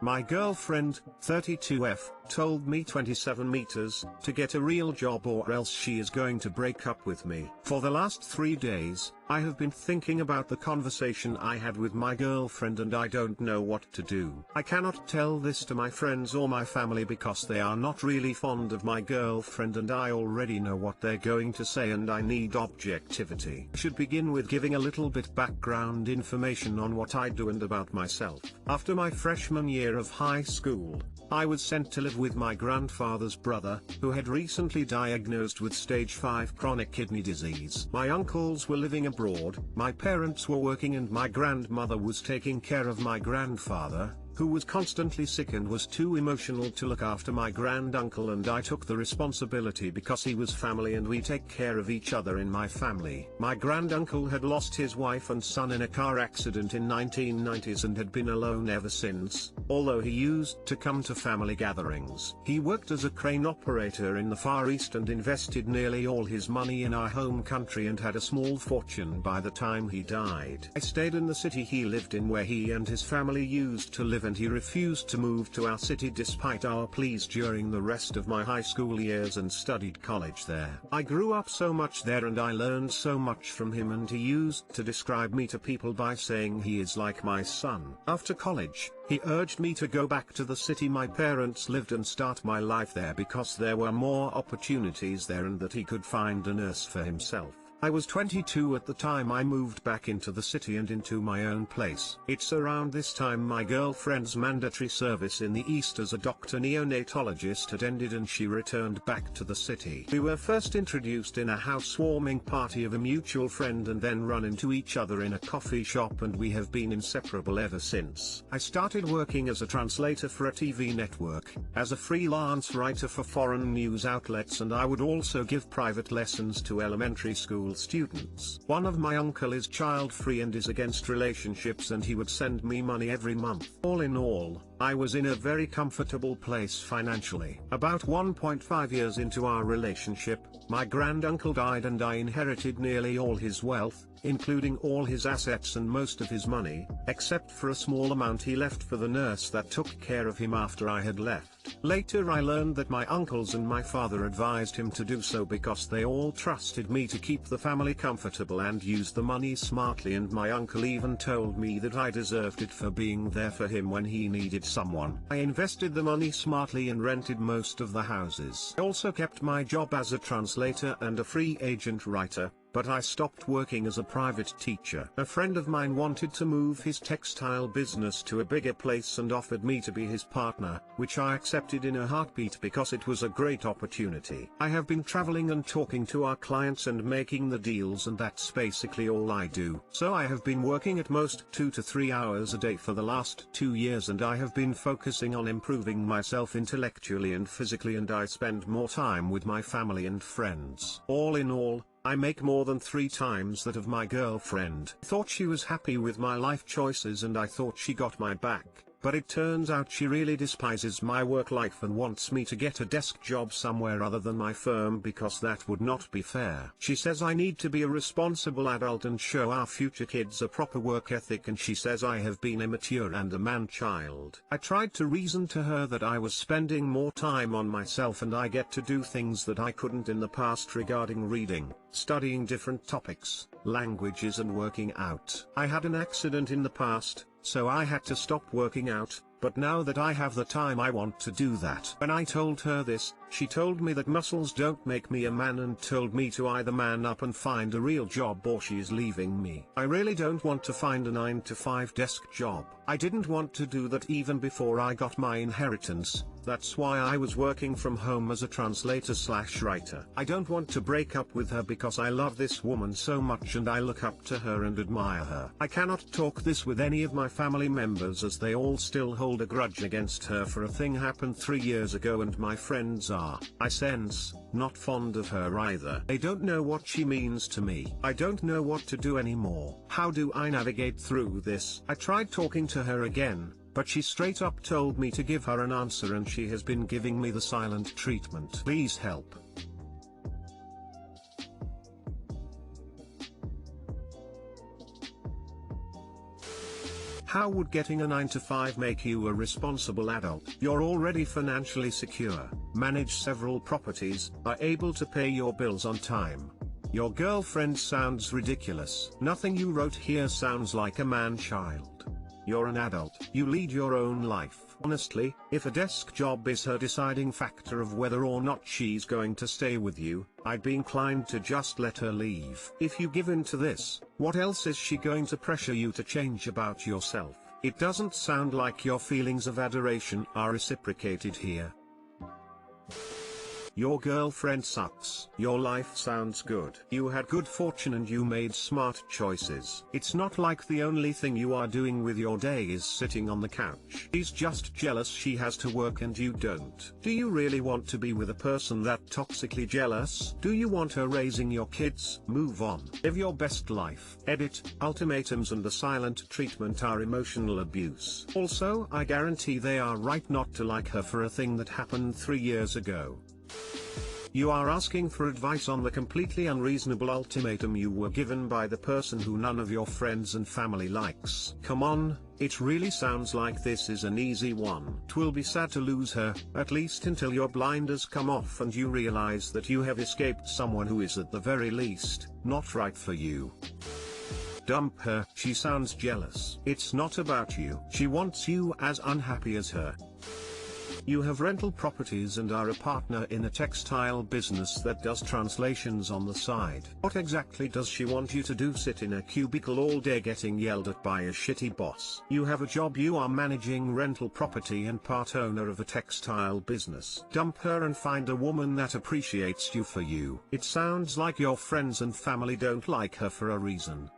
My girlfriend, 32F, told me 27 meters, to get a real job or else she is going to break up with me. For the last 3 days, I have been thinking about the conversation I had with my girlfriend and I don't know what to do. I cannot tell this to my friends or my family because they are not really fond of my girlfriend and I already know what they're going to say and I need objectivity. I should begin with giving a little bit background information on what I do and about myself. After my freshman year of high school, I was sent to live with my grandfather's brother, who had recently diagnosed with stage 5 chronic kidney disease. My uncles were living abroad, my parents were working and my grandmother was taking care of my grandfather, who was constantly sick and was too emotional to look after my granduncle, and I took the responsibility because he was family and we take care of each other in my family. My granduncle had lost his wife and son in a car accident in 1990s and had been alone ever since, although he used to come to family gatherings. He worked as a crane operator in the Far East and invested nearly all his money in our home country and had a small fortune by the time he died. I stayed in the city he lived in where he and his family used to live, and he refused to move to our city despite our pleas during the rest of my high school years and studied college there. I grew up so much there and I learned so much from him, and he used to describe me to people by saying he is like my son. After college, he urged me to go back to the city my parents lived and start my life there because there were more opportunities there and that he could find a nurse for himself. I was 22 at the time I moved back into the city and into my own place. It's around this time my girlfriend's mandatory service in the East as a doctor neonatologist had ended and she returned back to the city. We were first introduced in a housewarming party of a mutual friend and then run into each other in a coffee shop, and we have been inseparable ever since. I started working as a translator for a TV network, as a freelance writer for foreign news outlets, and I would also give private lessons to elementary school students. One of my uncle is child-free and is against relationships, and he would send me money every month. All in all, I was in a very comfortable place financially. About 1.5 years into our relationship, my granduncle died and I inherited nearly all his wealth, including all his assets and most of his money, except for a small amount he left for the nurse that took care of him after I had left. Later I learned that my uncles and my father advised him to do so because they all trusted me to keep the family comfortable and use the money smartly, and my uncle even told me that I deserved it for being there for him when he needed someone. I invested the money smartly and rented most of the houses. I also kept my job as a translator and a free agent writer, but I stopped working as a private teacher. A friend of mine wanted to move his textile business to a bigger place and offered me to be his partner, which I accepted in a heartbeat because it was a great opportunity. I have been traveling and talking to our clients and making the deals, and that's basically all I do. So I have been working at most 2 to 3 hours a day for the last 2 years, and I have been focusing on improving myself intellectually and physically, and I spend more time with my family and friends. All in all, I make more than 3 times that of my girlfriend. I thought she was happy with my life choices and I thought she got my back, but it turns out she really despises my work life and wants me to get a desk job somewhere other than my firm because that would not be fair. She says I need to be a responsible adult and show our future kids a proper work ethic, and she says I have been immature and a man-child. I tried to reason to her that I was spending more time on myself and I get to do things that I couldn't in the past regarding reading, studying different topics, languages and working out. I had an accident in the past, so I had to stop working out, but now that I have the time I want to do that. When I told her this, she told me that muscles don't make me a man and told me to either man up and find a real job or she is leaving me. I really don't want to find a 9-to-5 desk job. I didn't want to do that even before I got my inheritance. That's why I was working from home as a translator/writer. I don't want to break up with her because I love this woman so much and I look up to her and admire her. I cannot talk this with any of my family members as they all still hold a grudge against her for a thing happened 3 years ago, and my friends are, I sense, not fond of her either. They don't know what she means to me. I don't know what to do anymore. How do I navigate through this? I tried talking to her again, but she straight up told me to give her an answer and she has been giving me the silent treatment. Please help. How would getting a 9 to 5 make you a responsible adult? You're already financially secure, manage several properties, are able to pay your bills on time. Your girlfriend sounds ridiculous. Nothing you wrote here sounds like a man-child. You're an adult. You lead your own life. Honestly, if a desk job is her deciding factor of whether or not she's going to stay with you, I'd be inclined to just let her leave. If you give in to this, what else is she going to pressure you to change about yourself? It doesn't sound like your feelings of adoration are reciprocated here. Your girlfriend sucks. Your life sounds good. You had good fortune and you made smart choices. It's not like the only thing you are doing with your day is sitting on the couch. She's just jealous she has to work and you don't. Do you really want to be with a person that toxically jealous? Do you want her raising your kids? Move on. Live your best life. Edit, ultimatums and the silent treatment are emotional abuse. Also, I guarantee they are right not to like her for a thing that happened 3 years ago. You are asking for advice on the completely unreasonable ultimatum you were given by the person who none of your friends and family likes. Come on, it really sounds like this is an easy one. It will be sad to lose her, at least until your blinders come off and you realize that you have escaped someone who is at the very least, not right for you. Dump her. She sounds jealous. It's not about you. She wants you as unhappy as her. You have rental properties and are a partner in a textile business that does translations on the side. What exactly does she want you to do? Sit in a cubicle all day getting yelled at by a shitty boss? You have a job, you are managing rental property and part owner of a textile business. Dump her and find a woman that appreciates you for you. It sounds like your friends and family don't like her for a reason.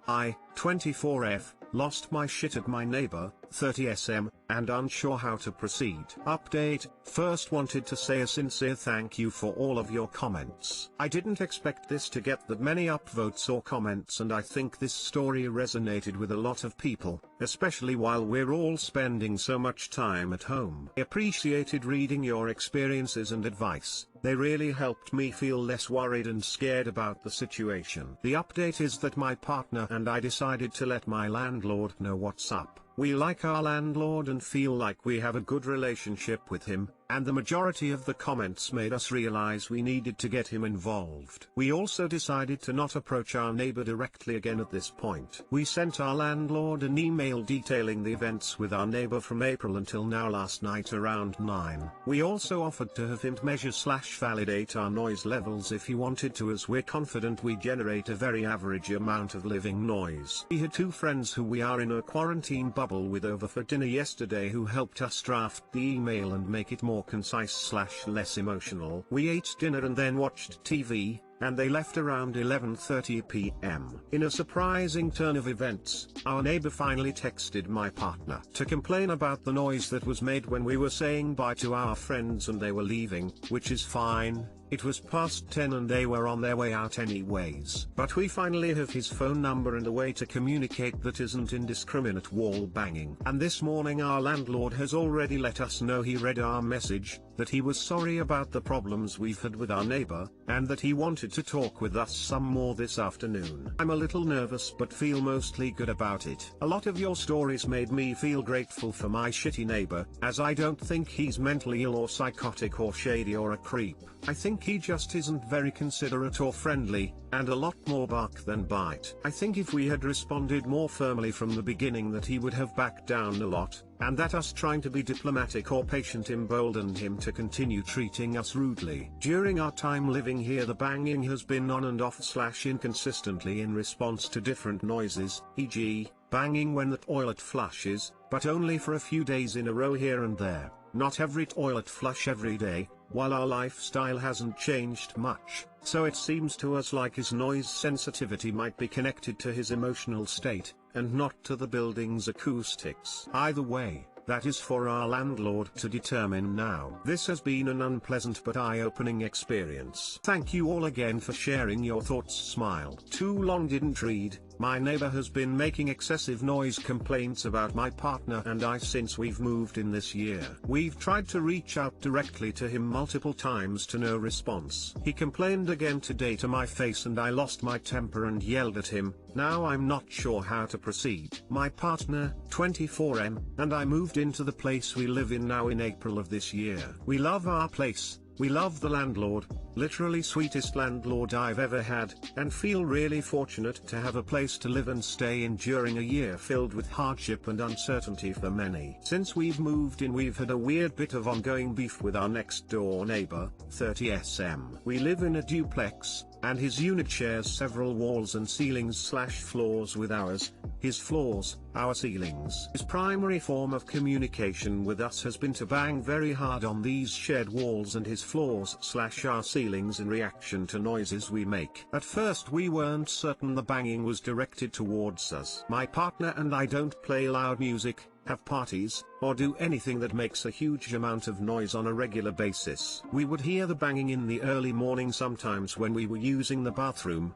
24F, lost my shit at my neighbor, 30SM, and unsure how to proceed. Update, first wanted to say a sincere thank you for all of your comments. I didn't expect this to get that many upvotes or comments, and I think this story resonated with a lot of people, especially while we're all spending so much time at home. I appreciated reading your experiences and advice. They really helped me feel less worried and scared about the situation. The update is that my partner and I decided to let my landlord know what's up. We like our landlord and feel like we have a good relationship with him, and the majority of the comments made us realize we needed to get him involved. We also decided to not approach our neighbor directly again at this point. We sent our landlord an email detailing the events with our neighbor from April until now last night around 9. We also offered to have him measure/validate our noise levels if he wanted to, as we're confident we generate a very average amount of living noise. We had 2 friends who we are in a quarantine bubble with over for dinner yesterday who helped us draft the email and make it more concise/less emotional. We ate dinner and then watched TV, and they left around 11:30 p.m. In a surprising turn of events, our neighbor finally texted my partner to complain about the noise that was made when we were saying bye to our friends and they were leaving, which is fine. It was past 10 and they were on their way out anyways. But we finally have his phone number and a way to communicate that isn't indiscriminate wall banging. And this morning our landlord has already let us know he read our message, that he was sorry about the problems we've had with our neighbor, and that he wanted to talk with us some more this afternoon. I'm a little nervous but feel mostly good about it. A lot of your stories made me feel grateful for my shitty neighbor, as I don't think he's mentally ill or psychotic or shady or a creep. I think he just isn't very considerate or friendly, and a lot more bark than bite. I think if we had responded more firmly from the beginning that he would have backed down a lot, and that us trying to be diplomatic or patient emboldened him to continue treating us rudely. During our time living here, the banging has been on and off/inconsistently in response to different noises, e.g., banging when the toilet flushes, but only for a few days in a row here and there, not every toilet flush every day. While our lifestyle hasn't changed much, so it seems to us like his noise sensitivity might be connected to his emotional state, and not to the building's acoustics. Either way, that is for our landlord to determine now. This has been an unpleasant but eye-opening experience. Thank you all again for sharing your thoughts. Smile. Too long didn't read. My neighbor has been making excessive noise complaints about my partner and I since we've moved in this year. We've tried to reach out directly to him multiple times to no response. He complained again today to my face and I lost my temper and yelled at him. Now I'm not sure how to proceed. My partner, 24M, and I moved into the place we live in now in April of this year. We love our place. We love the landlord, literally sweetest landlord I've ever had, and feel really fortunate to have a place to live and stay in during a year filled with hardship and uncertainty for many. Since we've moved in we've had a weird bit of ongoing beef with our next door neighbor, 30SM. We live in a duplex, and his unit shares several walls and ceilings/floors with ours. His floors, our ceilings. His primary form of communication with us has been to bang very hard on these shared walls and his floors/our ceilings in reaction to noises we make. At first we weren't certain the banging was directed towards us. My partner and I don't play loud music, have parties, or do anything that makes a huge amount of noise on a regular basis. We would hear the banging in the early morning sometimes when we were using the bathroom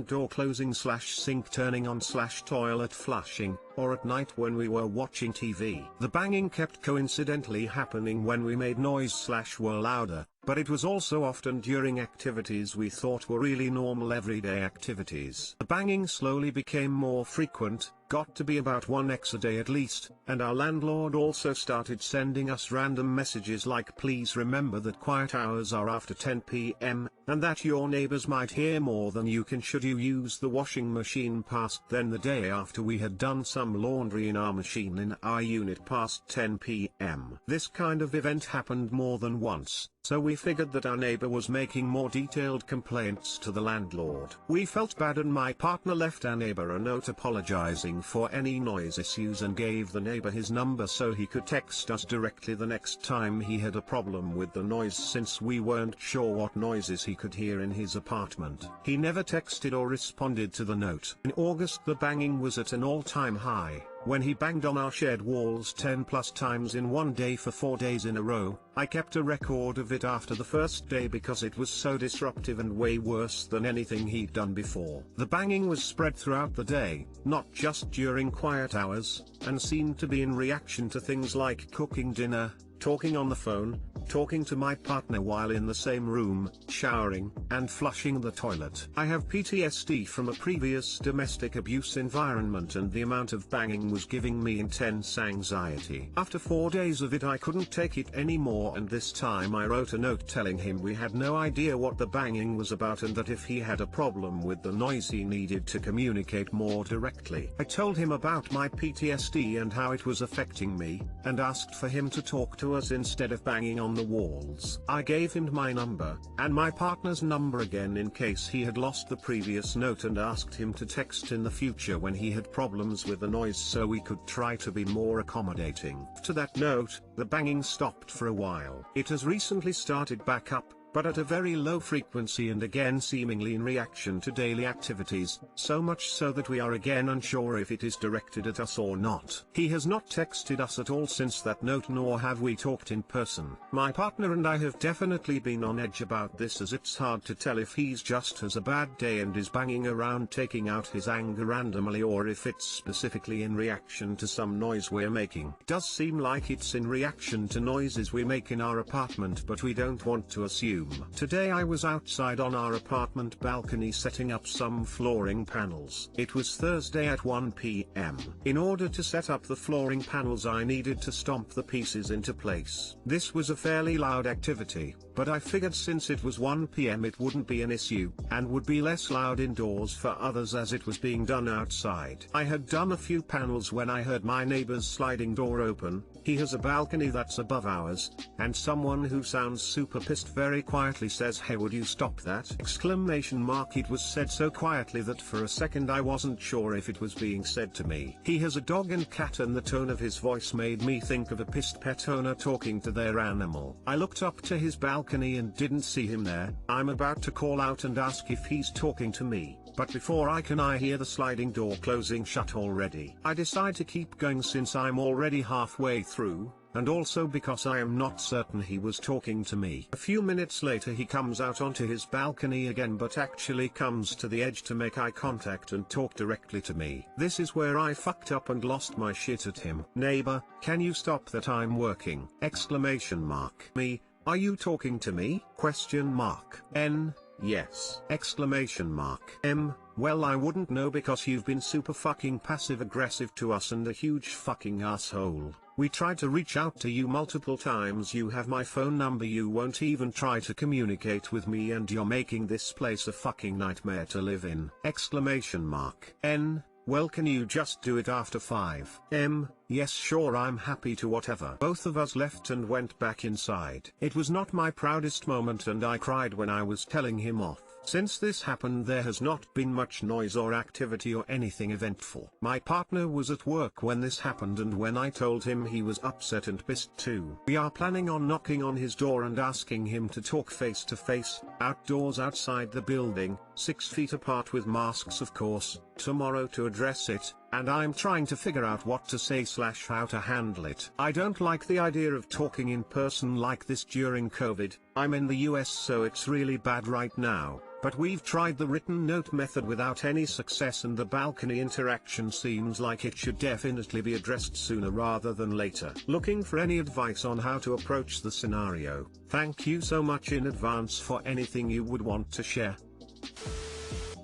door closing/sink turning on/toilet flushing, or at night when we were watching TV. The banging kept coincidentally happening when we made noise/were louder, but it was also often during activities we thought were really normal everyday activities. The banging slowly became more frequent, got to be about 1x a day at least, and our landlord also started sending us random messages like please remember that quiet hours are after 10 p.m., and that your neighbors might hear more than you can should you use the washing machine past then. The day after we had done some laundry in our machine in our unit past 10 p.m. This kind of event happened more than once, so we figured that our neighbor was making more detailed complaints to the landlord. We felt bad and my partner left our neighbor a note apologizing for any noise issues and gave the neighbor his number so he could text us directly the next time he had a problem with the noise since we weren't sure what noises he could hear in his apartment. He never texted or responded to the note. In August the banging was at an all-time high. When he banged on our shared walls 10 plus times in one day for 4 days in a row. I kept a record of it after the first day because it was so disruptive and way worse than anything he'd done before. The banging was spread throughout the day, not just during quiet hours, and seemed to be in reaction to things like cooking dinner, talking on the phone, talking to my partner while in the same room, showering, and flushing the toilet. I have PTSD from a previous domestic abuse environment and the amount of banging was giving me intense anxiety. After 4 days of it I couldn't take it anymore and this time I wrote a note telling him we had no idea what the banging was about and that if he had a problem with the noise he needed to communicate more directly. I told him about my PTSD and how it was affecting me, and asked for him to talk to us instead of banging on the walls. I gave him my number, and my partner's number again in case he had lost the previous note and asked him to text in the future when he had problems with the noise so we could try to be more accommodating. To that note, the banging stopped for a while. It has recently started back up, but at a very low frequency and again seemingly in reaction to daily activities, so much so that we are again unsure if it is directed at us or not. He has not texted us at all since that note nor have we talked in person. My partner and I have definitely been on edge about this as it's hard to tell if he's just has a bad day and is banging around taking out his anger randomly or if it's specifically in reaction to some noise we're making. It does seem like it's in reaction to noises we make in our apartment but we don't want to assume. Today I was outside on our apartment balcony setting up some flooring panels. It was Thursday at 1 p.m. In order to set up the flooring panels I needed to stomp the pieces into place. This was a fairly loud activity, but I figured since it was 1 p.m. it wouldn't be an issue, and would be less loud indoors for others as it was being done outside. I had done a few panels when I heard my neighbor's sliding door open. He has a balcony that's above ours, and someone who sounds super pissed very quietly says, "Hey, would you stop that?" Exclamation mark. It was said so quietly that for a second I wasn't sure if it was being said to me. He has a dog and cat and the tone of his voice made me think of a pissed pet owner talking to their animal. I looked up to his balcony and didn't see him there. I'm about to call out and ask if he's talking to me, but before I hear the sliding door closing shut already. I decide to keep going since I'm already halfway through, and also because I am not certain he was talking to me. A few minutes later he comes out onto his balcony again, but actually comes to the edge to make eye contact and talk directly to me. This is where I fucked up and lost my shit at him. Neighbor, can you stop that, I'm working? Exclamation mark. Me, are you talking to me? Question mark. N, yes. Exclamation mark. M, well I wouldn't know because you've been super fucking passive aggressive to us and a huge fucking asshole. We tried to reach out to you multiple times, you have my phone number, you won't even try to communicate with me, and you're making this place a fucking nightmare to live in. Exclamation mark. N, well can you just do it after 5? M, yes sure, I'm happy to, whatever. Both of us left and went back inside. It was not my proudest moment and I cried when I was telling him off. Since this happened there has not been much noise or activity or anything eventful. My partner was at work when this happened, and when I told him he was upset and pissed too. We are planning on knocking on his door and asking him to talk face to face, outdoors outside the building, 6 feet apart with masks of course, tomorrow to address it, and I'm trying to figure out what to say / how to handle it. I don't like the idea of talking in person like this during COVID. I'm in the US so it's really bad right now, but we've tried the written note method without any success, and the balcony interaction seems like it should definitely be addressed sooner rather than later. Looking for any advice on how to approach the scenario. Thank you so much in advance for anything you would want to share.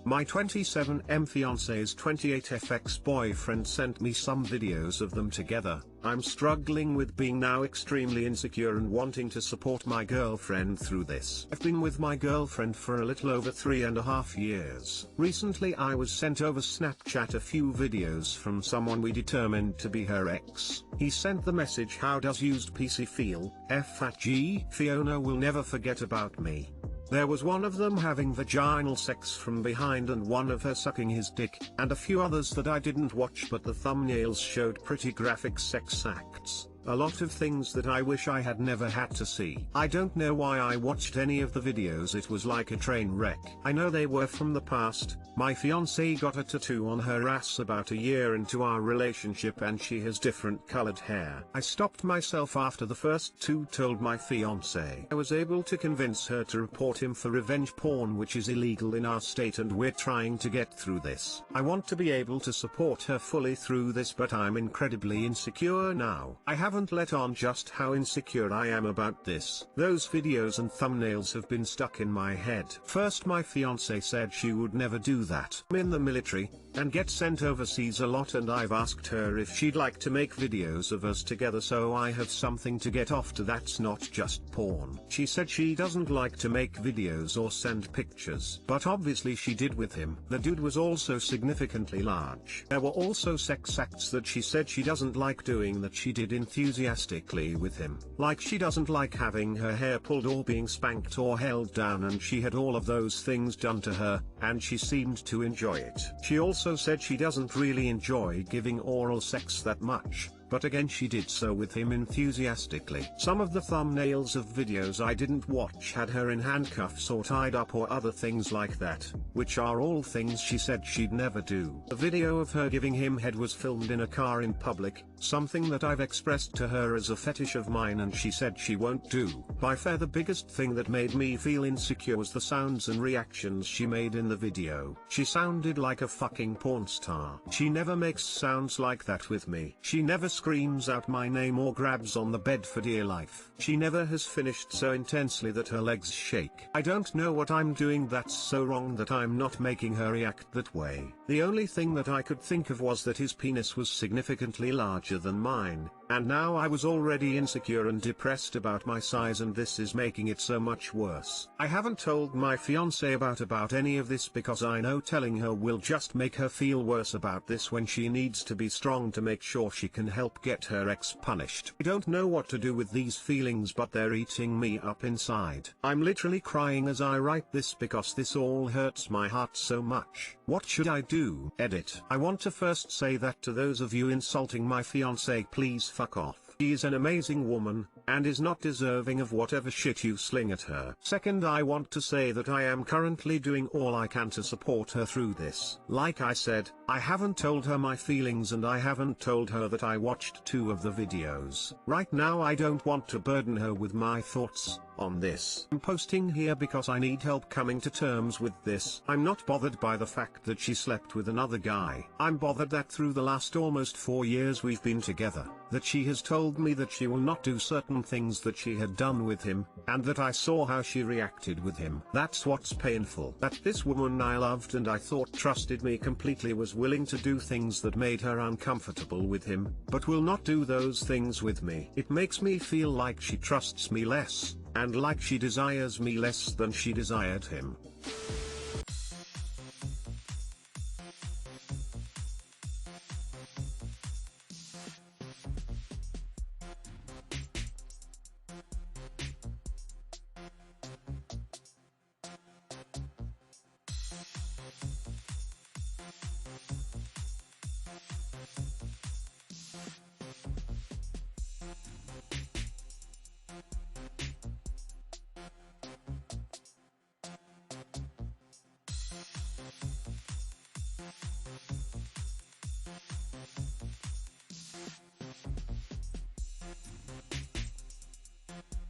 My 27M fiance's 28F ex-boyfriend sent me some videos of them together. I'm struggling with being now extremely insecure and wanting to support my girlfriend through this. I've been with my girlfriend for a little over 3.5 years. Recently I was sent over Snapchat a few videos from someone we determined to be her ex. He sent the message, how does used PC feel, F@G, Fiona will never forget about me. There was one of them having vaginal sex from behind and one of her sucking his dick, and a few others that I didn't watch, but the thumbnails showed pretty graphic sex acts. A lot of things that I wish I had never had to see. I don't know why I watched any of the videos, it was like a train wreck. I know they were from the past. My fiancée got a tattoo on her ass about a year into our relationship and she has different colored hair. I stopped myself after the first 2, told my fiancée. I was able to convince her to report him for revenge porn, which is illegal in our state, and we're trying to get through this. I want to be able to support her fully through this, but I'm incredibly insecure now. I haven't let on just how insecure I am about this. Those videos and thumbnails have been stuck in my head. First my fiancée said she would never do that. I'm in the military, and get sent overseas a lot, and I've asked her if she'd like to make videos of us together so I have something to get off to that's not just porn. She said she doesn't like to make videos or send pictures, but obviously she did with him. The dude was also significantly large. There were also sex acts that she said she doesn't like doing that she did enthusiastically with him. Like she doesn't like having her hair pulled or being spanked or held down, and she had all of those things done to her, and she seemed to enjoy it. She also said she doesn't really enjoy giving oral sex that much, but again she did so with him enthusiastically. Some of the thumbnails of videos I didn't watch had her in handcuffs or tied up or other things like that, which are all things she said she'd never do. The video of her giving him head was filmed in a car in public, something that I've expressed to her as a fetish of mine and she said she won't do. By far the biggest thing that made me feel insecure was the sounds and reactions she made in the video. She sounded like a fucking porn star. She never makes sounds like that with me. She never screams out my name or grabs on the bed for dear life. She never has finished so intensely that her legs shake. I don't know what I'm doing that's so wrong that I'm not making her react that way. The only thing that I could think of was that his penis was significantly larger than mine, and now I was already insecure and depressed about my size, and this is making it so much worse. I haven't told my fiancée about any of this because I know telling her will just make her feel worse about this when she needs to be strong to make sure she can help get her ex punished. I don't know what to do with these feelings, but they're eating me up inside. I'm literally crying as I write this because this all hurts my heart so much. What should I do? Edit. I want to first say that to those of you insulting my fiancée, please fuck off. She is an amazing woman, and is not deserving of whatever shit you sling at her. Second, I want to say that I am currently doing all I can to support her through this. Like I said, I haven't told her my feelings and I haven't told her that I watched 2 of the videos. Right now I don't want to burden her with my thoughts on this. I'm posting here because I need help coming to terms with this. I'm not bothered by the fact that she slept with another guy. I'm bothered that through the last almost 4 years we've been together, that she has told me that she will not do certain things that she had done with him, and that I saw how she reacted with him. That's what's painful. That this woman I loved and I thought trusted me completely was willing to do things that made her uncomfortable with him, but will not do those things with me. It makes me feel like she trusts me less, and like she desires me less than she desired him.